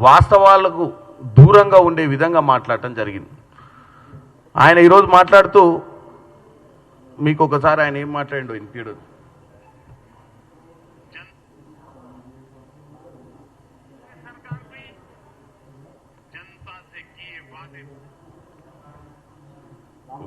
వాస్తవాలకు దూరంగా ఉండే విధంగా మాట్లాడటం జరిగింది. ఆయన ఈరోజు మాట్లాడుతూ మీకు ఒకసారి ఆయన ఏం మాట్లాడిండో వినిపించడు.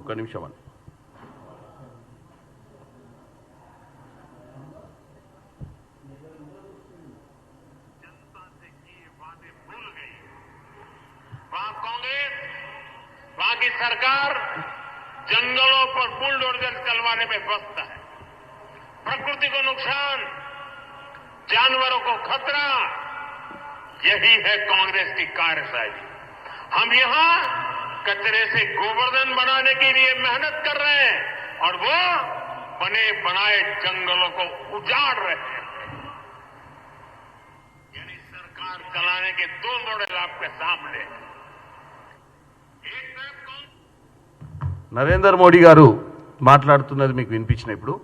ఒక్క నిమిషం అని वहां की सरकार जंगलों पर बुलडोजर चलवाने में व्यस्त है। प्रकृति को नुकसान, जानवरों को खतरा, यही है कांग्रेस की कार्यशैली। हम यहां कचरे से गोवर्धन बनाने के लिए मेहनत कर रहे हैं और वो बने बनाए जंगलों को उजाड़ रहे हैं। यानी सरकार चलाने के दो मॉडल आपके सामने हैं। నరేంద్ర మోడీ గారు మాట్లాడుతున్నది మీకు వినిపించిన ఇప్పుడు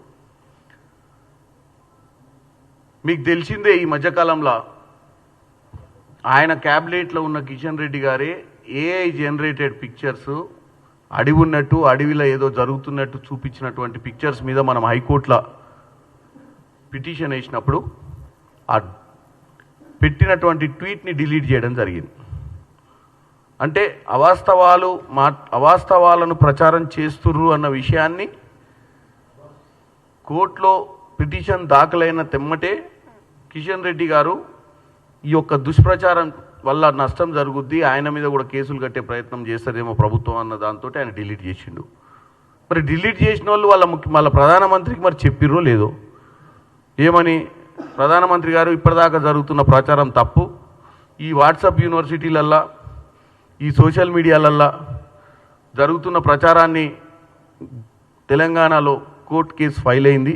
మీకు తెలిసిందే ఈ మధ్యకాలంలో ఆయన క్యాబినెట్లో ఉన్న కిషన్ రెడ్డి గారే ఏఐ జనరేటెడ్ పిక్చర్స్ అడవి ఉన్నట్టు అడవిలో ఏదో జరుగుతున్నట్టు చూపించినటువంటి పిక్చర్స్ మీద మనం హైకోర్టులో పిటిషన్ వేసినప్పుడు ఆ పెట్టినటువంటి ట్వీట్ని డిలీట్ చేయడం జరిగింది. అంటే అవాస్తవాలను ప్రచారం చేస్తుర్రు అన్న విషయాన్ని కోర్టులో పిటిషన్ దాఖలైన తెమ్మటే కిషన్ రెడ్డి గారు ఈ యొక్క దుష్ప్రచారం వల్ల నష్టం జరుగుద్ది, ఆయన మీద కూడా కేసులు కట్టే ప్రయత్నం చేస్తారేమో ప్రభుత్వం అన్న దాంతో ఆయన డిలీట్ చేసిండు. మరి డిలీట్ చేసిన వాళ్ళు వాళ్ళ ప్రధానమంత్రికి మరి చెప్పిర్రో లేదో, ఏమని ప్రధానమంత్రి గారు ఇప్పటిదాకా జరుగుతున్న ప్రచారం తప్పు, ఈ వాట్సాప్ యూనివర్సిటీలల్లా ఈ సోషల్ మీడియాలల్లా జరుగుతున్న ప్రచారాన్ని తెలంగాణలో కోర్టు కేసు ఫైల్ అయింది,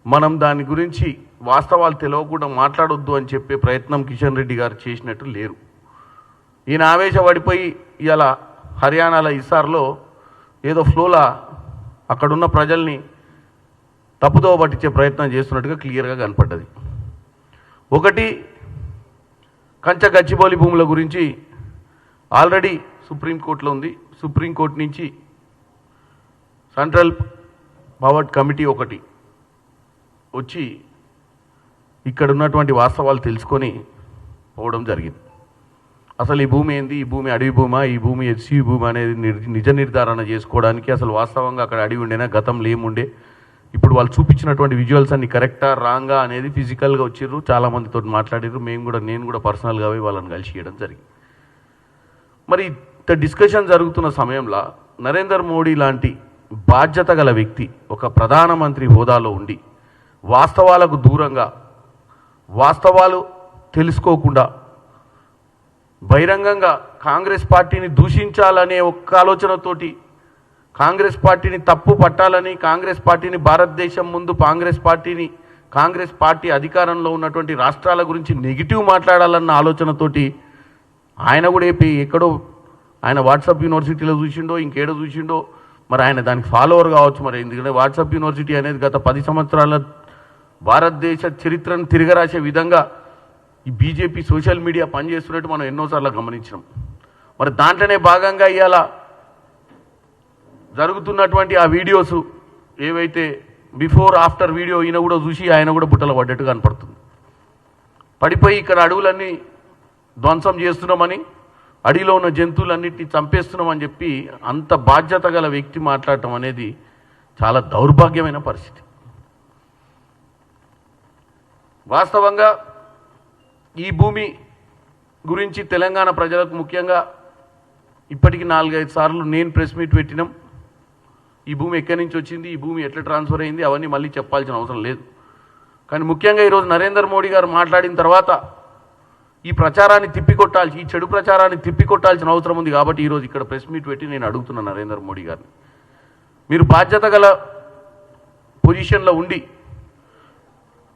మనం దాని గురించి వాస్తవాలు తెలియకుండా మాట్లాడొద్దు అని చెప్పే ప్రయత్నం కిషన్ రెడ్డి గారు చేసినట్టు లేరు. ఈయన ఆవేశపడిపోయి ఇలా హర్యానాలో ఇస్సార్లో ఏదో ఫ్లోలా అక్కడున్న ప్రజల్ని తప్పుదోవ పట్టించే ప్రయత్నం చేస్తున్నట్టుగా క్లియర్గా కనపడ్డది. ఒకటి, కంచ గచ్చిబౌలి భూముల గురించి ఆల్రెడీ సుప్రీంకోర్టులో ఉంది. సుప్రీంకోర్టు నుంచి సెంట్రల్ పవర్ కమిటీ ఒకటి వచ్చి ఇక్కడ ఉన్నటువంటి వాస్తవాలు తెలుసుకొని పోవడం జరిగింది. అసలు ఈ భూమి ఏంది, ఈ భూమి అడవి భూమా, ఈ భూమి ఎస్సీ భూమి అనేది నిజ నిర్ధారణ చేసుకోవడానికి అసలు వాస్తవంగా అక్కడ అడవి ఉండేనా, గతంలో ఏముండే, ఇప్పుడు వాళ్ళు చూపించినటువంటి విజువల్స్ అన్ని కరెక్టా రాంగా అనేది ఫిజికల్గా వచ్చిర్రు, చాలామందితో మాట్లాడారు. నేను కూడా పర్సనల్గా పోయి వాళ్ళని కలిసి చేయడం జరిగింది. మరి ఇంత డిస్కషన్ జరుగుతున్న సమయంలో నరేంద్ర మోడీ లాంటి బాధ్యత గల వ్యక్తి ఒక ప్రధానమంత్రి హోదాలో ఉండి వాస్తవాలకు దూరంగా, వాస్తవాలు తెలుసుకోకుండా బహిరంగంగా కాంగ్రెస్ పార్టీని దూషించాలనే ఒక్క ఆలోచనతోటి కాంగ్రెస్ పార్టీని తప్పు పట్టాలని, కాంగ్రెస్ పార్టీని భారతదేశం ముందు కాంగ్రెస్ పార్టీ అధికారంలో ఉన్నటువంటి రాష్ట్రాల గురించి నెగిటివ్ మాట్లాడాలన్న ఆలోచనతోటి ఆయన కూడా ఎక్కడో ఆయన వాట్సాప్ యూనివర్సిటీలో చూసిండో ఇంకేడో చూసిండో, మరి ఆయన దానికి ఫాలోవర్ కావచ్చు. మరి ఎందుకంటే వాట్సాప్ యూనివర్సిటీ అనేది గత 10 సంవత్సరాల భారతదేశ చరిత్రను తిరగరాసే విధంగా ఈ బీజేపీ సోషల్ మీడియా పనిచేస్తున్నట్టు మనం ఎన్నోసార్లు గమనించినాం. మరి దాంట్లోనే భాగంగా ఇవాళ జరుగుతున్నటువంటి ఆ వీడియోస్ ఏవైతే బిఫోర్ ఆఫ్టర్ వీడియో ఈయన కూడా చూసి ఆయన కూడా బుట్టలు పడ్డట్టు కనపడుతుంది. పడిపోయి ఇక్కడ అడవులన్నీ ధ్వంసం చేస్తున్నామని, అడవిలో ఉన్న జంతువులన్నింటినీ చంపేస్తున్నామని చెప్పి అంత బాధ్యత గల వ్యక్తి మాట్లాడటం అనేది చాలా దౌర్భాగ్యమైన పరిస్థితి. వాస్తవంగా ఈ భూమి గురించి తెలంగాణ ప్రజలకు ముఖ్యంగా ఇప్పటికి 4-5 సార్లు నేను ప్రెస్ మీట్ పెట్టినాం. ఈ భూమి ఎక్కడి నుంచి వచ్చింది, ఈ భూమి ఎట్లా ట్రాన్స్ఫర్ అయింది, అవన్నీ మళ్ళీ చెప్పాల్సిన అవసరం లేదు. కానీ ముఖ్యంగా ఈరోజు నరేంద్ర మోడీ గారు మాట్లాడిన తర్వాత ఈ ప్రచారాన్ని తిప్పికొట్టాల్సి, ఈ చెడు ప్రచారాన్ని తిప్పికొట్టాల్సిన అవసరం ఉంది. కాబట్టి ఈరోజు ఇక్కడ ప్రెస్ మీట్ పెట్టి నేను అడుగుతున్నా నరేంద్ర మోడీ గారిని, మీరు బాధ్యత గల పొజిషన్లో ఉండి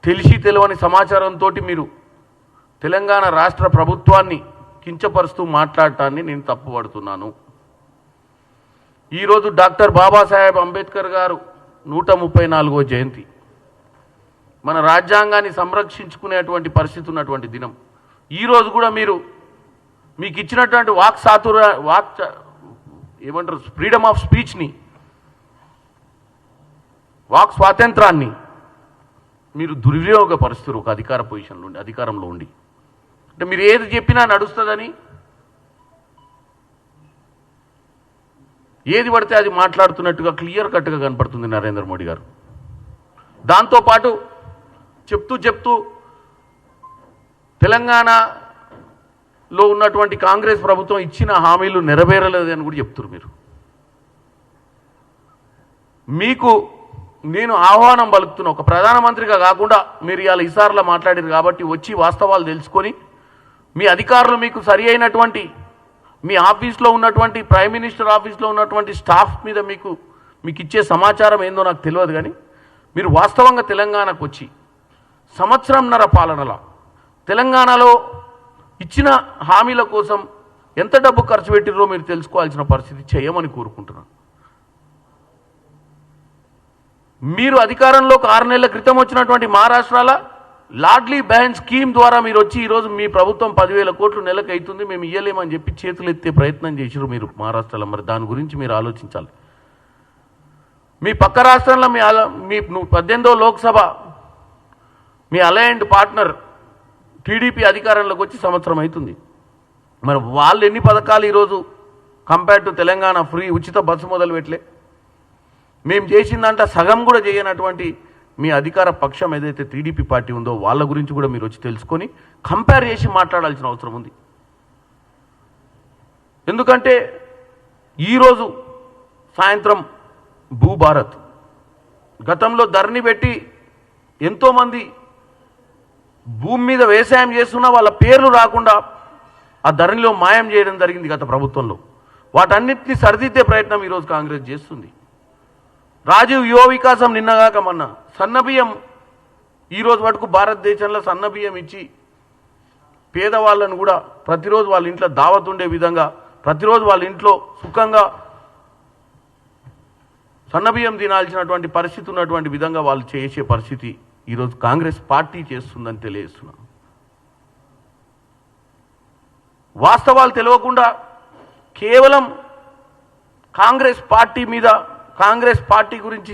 తెలిసి తెలియని సమాచారంతో మీరు తెలంగాణ రాష్ట్ర ప్రభుత్వాన్ని కించపరుస్తూ మాట్లాడటాన్ని నేను తప్పుపడుతున్నాను. ఈరోజు డాక్టర్ బాబాసాహెబ్ అంబేద్కర్ గారు 134వ జయంతి, మన రాజ్యాంగాన్ని సంరక్షించుకునేటువంటి పరిస్థితి ఉన్నటువంటి దినం. ఈరోజు కూడా మీరు మీకు ఇచ్చినటువంటి ఏమంటారు ఫ్రీడమ్ ఆఫ్ స్పీచ్ని, వాక్ స్వాతంత్రాన్ని మీరు దుర్వినియోగపరుస్తారు ఒక అధికార పొజిషన్లో ఉండి, అధికారంలో ఉండి. అంటే మీరు ఏది చెప్పినా నడుస్తుందని, ఏది పడితే అది మాట్లాడుతున్నట్టుగా క్లియర్ కట్గా కనపడుతుంది నరేంద్ర మోడీ గారు. దాంతోపాటు చెప్తూ తెలంగాణలో ఉన్నటువంటి కాంగ్రెస్ ప్రభుత్వం ఇచ్చిన హామీలు నెరవేరలేదని కూడా చెప్తున్నారు మీరు. మీకు నేను ఆహ్వానం పలుకుతున్న, ఒక ప్రధానమంత్రిగా కాకుండా మీరు ఇవాళ ఇసార్లా మాట్లాడారు కాబట్టి వచ్చి వాస్తవాలు తెలుసుకొని మీ అధికారులు మీకు సరి అయినటువంటి మీ ఆఫీస్లో ఉన్నటువంటి ప్రైమ్ మినిస్టర్ ఆఫీస్లో ఉన్నటువంటి స్టాఫ్ మీద మీకు ఇచ్చే సమాచారం ఏందో నాకు తెలియదు, కానీ మీరు వాస్తవంగా తెలంగాణకు వచ్చి సంవత్సరంన్నర పాలనలో తెలంగాణలో ఇచ్చిన హామీల కోసం ఎంత డబ్బు ఖర్చు పెట్టిరో మీరు తెలుసుకోవాల్సిన పరిస్థితి చేయమని కోరుకుంటున్నాను. మీరు అధికారంలోకి 6 నెలల క్రితం వచ్చినటువంటి మహారాష్ట్రలో లాడ్లీ బహన్ స్కీమ్ ద్వారా మీరు వచ్చి ఈరోజు మీ ప్రభుత్వం 10,000 కోట్లు నెలకు అవుతుంది, మేము ఇయ్యలేమని చెప్పి చేతులు ఎత్తే ప్రయత్నం చేసిరు మీరు మహారాష్ట్రలో. మరి దాని గురించి మీరు ఆలోచించాలి. మీ పక్క రాష్ట్రంలో మీ 18వ లోక్సభ మీ అలయన్డ్ పార్ట్నర్ టీడీపీ అధికారంలోకి వచ్చి సంవత్సరం అవుతుంది. మరి వాళ్ళు ఎన్ని పథకాలు ఈరోజు కంపేర్ టు తెలంగాణ ఫ్రీ ఉచిత బస్సు మొదలు పెట్టలే. మేము చేసిందంట సగం కూడా చేయనటువంటి మీ అధికార పక్షం ఏదైతే టీడీపీ పార్టీ ఉందో వాళ్ళ గురించి కూడా మీరు వచ్చి తెలుసుకొని కంపేర్ చేసి మాట్లాడాల్సిన అవసరం ఉంది. ఎందుకంటే ఈరోజు సాయంత్రం భూభారత్ గతంలో ధరణి పెట్టి ఎంతోమంది భూమి మీద వ్యవసాయం చేస్తున్నా వాళ్ళ పేర్లు రాకుండా ఆ ధరణిలో మాయం చేయడం జరిగింది గత ప్రభుత్వంలో. వాటన్నిటిని సరిదిద్దే ప్రయత్నం ఈరోజు కాంగ్రెస్ చేస్తుంది. రాజీవ్ యువ వికాసం నిన్నగాక మొన్న సన్నబియ్యం ఈరోజు వరకు భారతదేశంలో సన్నబియ్యం ఇచ్చి పేదవాళ్ళను కూడా ప్రతిరోజు వాళ్ళ ఇంట్లో దావత్ ఉండే విధంగా, ప్రతిరోజు వాళ్ళ ఇంట్లో సుఖంగా సన్నబియ్యం తినాల్సినటువంటి పరిస్థితి ఉన్నటువంటి విధంగా వాళ్ళు చేసే పరిస్థితి ఈరోజు కాంగ్రెస్ పార్టీ చేస్తుందని తెలియజేస్తున్నాను. వాస్తవాలు తెలియకుండా కేవలం కాంగ్రెస్ పార్టీ మీద, కాంగ్రెస్ పార్టీ గురించి,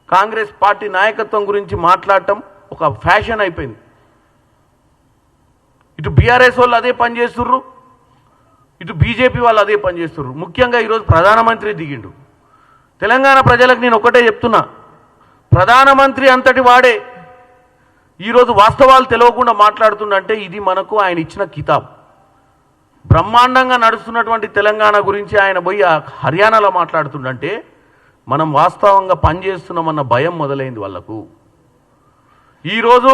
కాంగ్రెస్ పార్టీ నాయకత్వం గురించి మాట్లాడటం ఒక ఫ్యాషన్ అయిపోయింది. ఇటు బీఆర్ఎస్ వాళ్ళు అదే పని చేస్తుర్రు, ఇటు బీజేపీ వాళ్ళు అదే పని చేస్తుర్రు. ముఖ్యంగా ఈరోజు ప్రధానమంత్రి దిగిండు. తెలంగాణ ప్రజలకు నేను ఒకటే చెప్తున్నా, ప్రధానమంత్రి అంతటి వాడే ఈరోజు వాస్తవాలు తెలియకుండా మాట్లాడుతుండంటే ఇది మనకు ఆయన ఇచ్చిన కితాబ్. బ్రహ్మాండంగా నడుస్తున్నటువంటి తెలంగాణ గురించి ఆయన పోయి హర్యానాలో మాట్లాడుతుండంటే మనం వాస్తవంగా పనిచేస్తున్నామన్న భయం మొదలైంది వాళ్లకు. ఈరోజు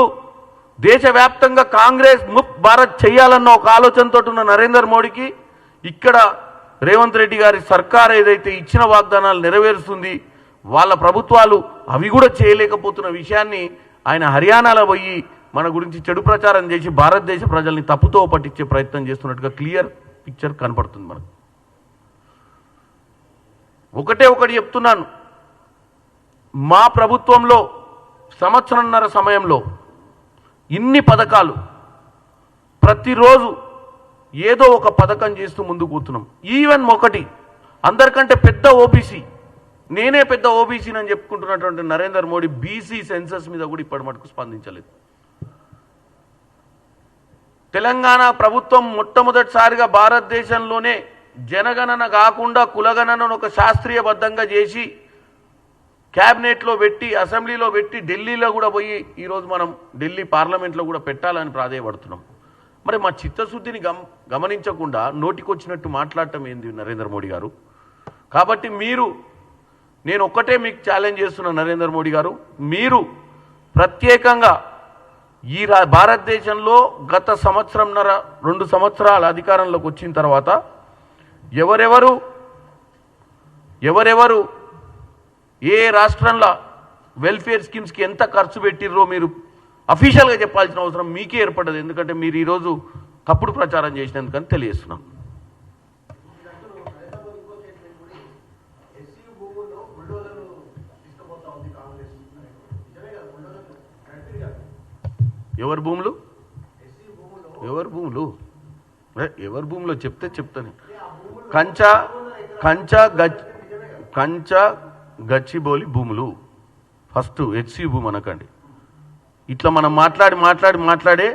దేశవ్యాప్తంగా కాంగ్రెస్ ముక్త్ భారత్ చేయాలన్న ఒక ఆలోచనతో ఉన్న నరేంద్ర మోడీకి ఇక్కడ రేవంత్ రెడ్డి గారి సర్కార్ ఏదైతే ఇచ్చిన వాగ్దానాలు నెరవేరుస్తుంది, వాళ్ళ ప్రభుత్వాలు అవి కూడా చేయలేకపోతున్న విషయాన్ని ఆయన హర్యానాలో పోయి మన గురించి చెడు ప్రచారం చేసి భారతదేశ ప్రజల్ని తప్పుతో పట్టించే ప్రయత్నం చేస్తున్నట్టుగా క్లియర్ పిక్చర్ కనపడుతుంది మనకు. ఒకటి చెప్తున్నాను, మా ప్రభుత్వంలో సంవత్సరంన్నర సమయంలో ఇన్ని పథకాలు, ప్రతిరోజు ఏదో ఒక పథకం చేస్తూ ముందుకు పోతున్నాం. ఈవెన్ ఒకటి అందరికంటే పెద్ద ఓబీసీ, నేనే పెద్ద ఓబీసీని అని చెప్పుకుంటున్నటువంటి నరేంద్ర మోడీ బీసీ సెన్సస్ మీద కూడా ఇప్పటి మటుకు స్పందించలేదు. తెలంగాణ ప్రభుత్వం మొట్టమొదటిసారిగా భారతదేశంలోనే జనగణన కాకుండా కులగణనను ఒక శాస్త్రీయబద్ధంగా చేసి క్యాబినెట్లో పెట్టి, అసెంబ్లీలో పెట్టి, ఢిల్లీలో కూడా పోయి ఈరోజు మనం ఢిల్లీ పార్లమెంట్లో కూడా పెట్టాలని ప్రాధేయపడుతున్నాం. మరి మా చిత్తశుద్ధిని గమనించకుండా నోటికొచ్చినట్టు మాట్లాడటం ఏంది నరేంద్ర మోడీ గారు? కాబట్టి నేను ఒక్కటే మీకు ఛాలెంజ్ చేస్తున్నా నరేంద్ర మోడీ గారు, మీరు ప్రత్యేకంగా ఈ భారతదేశంలో గత సంవత్సరంన్నర 2 సంవత్సరాల అధికారంలోకి వచ్చిన తర్వాత ఎవరెవరు ఏ రాష్ట్రంలో వెల్ఫేర్ స్కీమ్స్కి ఎంత ఖర్చు పెట్టిర్రో మీరు అఫీషియల్గా చెప్పాల్సిన అవసరం మీకే ఏర్పడదు. ఎందుకంటే మీరు ఈరోజు తప్పుడు ప్రచారం చేసినందుకని తెలియజేస్తున్నాం. ఎవరి భూములు ఎవరి భూమిలో చెప్తాను. కంచా గచ్చిబౌలి భూములు ఫస్ట్ హెచ్సి భూమి అనకండి. ఇట్లా మనం మాట్లాడే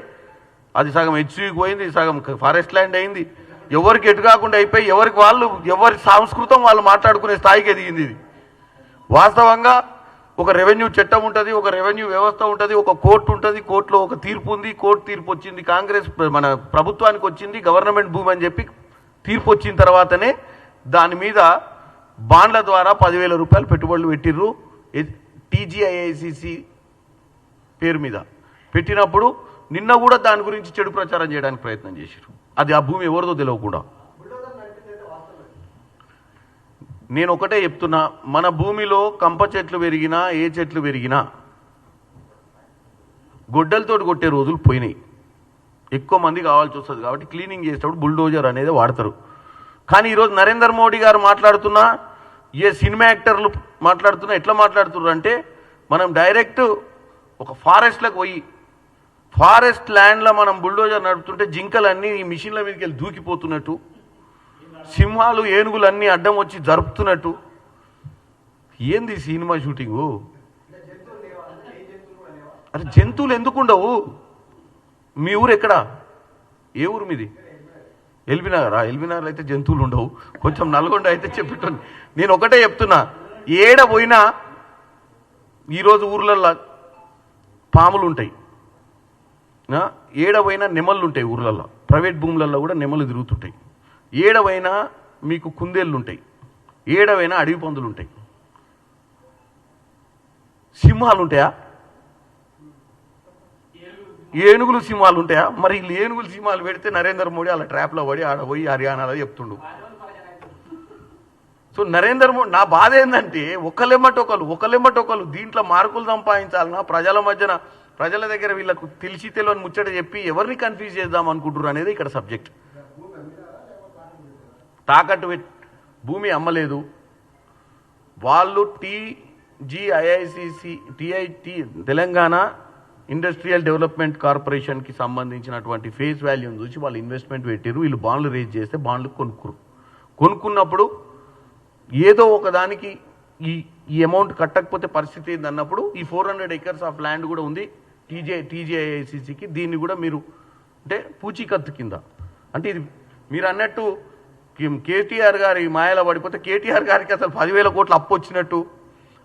అది సగం హెచ్సికి పోయింది, సగం ఫారెస్ట్ ల్యాండ్ అయింది. ఎవరికి ఎటు కాకుండా అయిపోయి ఎవరి సంస్కృతం వాళ్ళు మాట్లాడుకునే స్థాయికి ఎదిగింది ఇది. వాస్తవంగా ఒక రెవెన్యూ చట్టం ఉంటుంది, ఒక రెవెన్యూ వ్యవస్థ ఉంటుంది, ఒక కోర్టు ఉంటుంది, కోర్టులో ఒక తీర్పు ఉంది. కోర్టు తీర్పు వచ్చింది, కాంగ్రెస్ మన ప్రభుత్వానికి వచ్చింది, గవర్నమెంట్ భూమి అని చెప్పి తీర్పు వచ్చిన తర్వాతనే దాని మీద బాండ్ల ద్వారా 10,000 రూపాయలు పెట్టుబడులు పెట్టిర్రు. టీజీఐఐసిసి పేరు మీద పెట్టినప్పుడు నిన్న కూడా దాని గురించి చెడు ప్రచారం చేయడానికి ప్రయత్నం చేశారు. అది ఆ భూమి ఎవరిదో తెలియకుండా. నేను ఒకటే చెప్తున్నా, మన భూమిలో కంప చెట్లు పెరిగినా ఏ చెట్లు పెరిగినా గొడ్డలతో కొట్టే రోజులు పోయినాయి. ఎక్కువ మంది కావాల్సి వస్తుంది కాబట్టి క్లీనింగ్ చేసేటప్పుడు బుల్డోజర్ అనేది వాడతారు. కానీ ఈరోజు నరేంద్ర మోడీ గారు మాట్లాడుతున్నా, ఏ సినిమా యాక్టర్లు మాట్లాడుతున్నా ఎట్లా మాట్లాడుతున్నారు అంటే, మనం డైరెక్ట్ ఒక ఫారెస్ట్లకు పోయి ఫారెస్ట్ ల్యాండ్లో మనం బుల్డోజర్ నడుపుతుంటే జింకలన్నీ ఈ మిషన్ల మీదకి వెళ్ళి దూకిపోతున్నట్టు, సింహాలు ఏనుగులన్నీ అడ్డం వచ్చి జరుపుతున్నట్టు. ఏంది సినిమా షూటింగు? అరే జంతువులు ఎందుకు ఉండవు? మీ ఊరు ఎక్కడా? ఏ ఊరు మీది? ఎల్బీనగరా? ఎల్బీనగర్ అయితే జంతువులు ఉండవు. కొంచెం నల్గొండ అయితే చెప్పేటోని. నేను ఒకటే చెప్తున్నా, ఏడ పోయినా ఈరోజు ఊర్లల్లో పాములు ఉంటాయి, ఏడ పోయినా నెమళ్ళు ఉంటాయి. ఊర్లల్లో ప్రైవేట్ భూములలో కూడా నెమలు తిరుగుతుంటాయి. ఏడవైనా మీకు కుందేళ్ళు ఉంటాయి, ఏడవైనా అడవి పందులు ఉంటాయి. సింహాలు ఉంటాయా? ఏనుగులు సింహాలు ఉంటాయా? మరి వీళ్ళు ఏనుగులు సింహాలు పెడితే నరేంద్ర మోడీ అలా ట్రాప్లో పడి ఆడ పోయి హర్యానాలో చెప్తుండు. సో నరేంద్ర మోడీ, నా బాధ ఏంటంటే ఒకళ్ళెమ్మటొకలు దీంట్లో మార్కులు సంపాదించాలన్నా, ప్రజల దగ్గర వీళ్ళకు తెలిసి తెలియని ముచ్చట చెప్పి ఎవరిని కన్ఫ్యూజ్ చేద్దాం అనుకుంటున్నారు అనేది ఇక్కడ సబ్జెక్ట్. తాకట్టు భూమి అమ్మలేదు వాళ్ళు. టీజీఐఐసిసి తెలంగాణ ఇండస్ట్రియల్ డెవలప్మెంట్ కార్పొరేషన్కి సంబంధించినటువంటి ఫేస్ వాల్యూని చూసి వాళ్ళు ఇన్వెస్ట్మెంట్ పెట్టారు. వీళ్ళు బాండ్లు రేజ్ చేస్తే బాండ్లు కొనుక్కున్నప్పుడు ఏదో ఒకదానికి ఈ అమౌంట్ కట్టకపోతే పరిస్థితి ఏందన్నప్పుడు ఈ 400 acres ఆఫ్ ల్యాండ్ కూడా ఉంది టీజీఐఐసిసికి. దీన్ని కూడా మీరు అంటే పూచీకత్తు కింద, అంటే ఇది మీరు అన్నట్టు కేటీఆర్ గారి మాయలో పడిపోతే కేటీఆర్ గారికి అసలు 10,000 కోట్లు అప్పు వచ్చినట్టు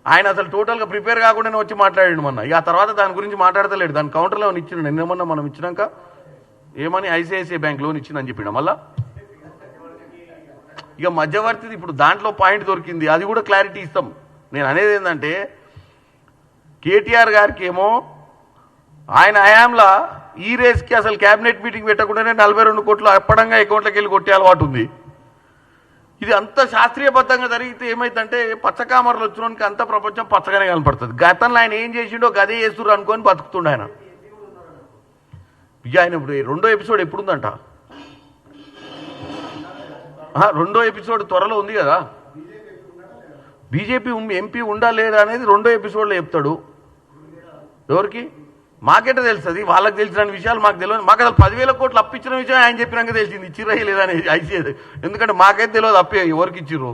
ఆయన అసలు టోటల్గా ప్రిపేర్ కాకుండానే వచ్చి మాట్లాడాడు మొన్న. ఇక ఆ తర్వాత దాని గురించి మాట్లాడతలేడు. దాని కౌంటర్ లోన్ ఇచ్చిన నిన్నమన్నా మనం ఇచ్చినాక ఏమని ఐసిఐసిఐ బ్యాంక్ లోన్ ఇచ్చిందని చెప్పిన మళ్ళా. ఇక మధ్యవర్తిది ఇప్పుడు దాంట్లో పాయింట్ దొరికింది, అది కూడా క్లారిటీ ఇస్తాం. నేను అనేది ఏంటంటే, కేటీఆర్ గారికి ఏమో ఆయన హయాంలా ఈ రేస్కి అసలు క్యాబినెట్ మీటింగ్ పెట్టకుండానే 42 కోట్లు అప్పడంగా అకౌంట్లోకి వెళ్ళి కొట్టే అలవాటు ఉంది. ఇది అంత శాస్త్రీయబద్ధంగా జరిగితే ఏమైందంటే పచ్చకామర్లు వచ్చినోనికి అంత ప్రపంచం పచ్చగానే కనపడుతుంది. గతంలో ఆయన ఏం చేసిండో గదే చేస్తున్నారు అనుకొని బతుకుతుండ ఆయన. ఇక ఆయన ఇప్పుడు 2వ ఎపిసోడ్ ఎప్పుడుందంట? 2వ ఎపిసోడ్ త్వరలో ఉంది కదా. బీజేపీ ఎంపీ ఉండా లేదా అనేది 2వ ఎపిసోడ్లో చెప్తాడు. ఎవరికి? మాకెట తెలుస్తుంది. వాళ్ళకి తెలిసిన విషయాలు మాకు తెలియదు. మాకు అసలు 10,000 కోట్లు అప్పించిన విషయం ఆయన చెప్పినాక తెలిసింది. ఇచ్చిర్రా లేదా అనేది ఐసీఐ. ఎందుకంటే మాకైతే తెలియదు అప్పే ఎవరికి ఇచ్చిర్రు.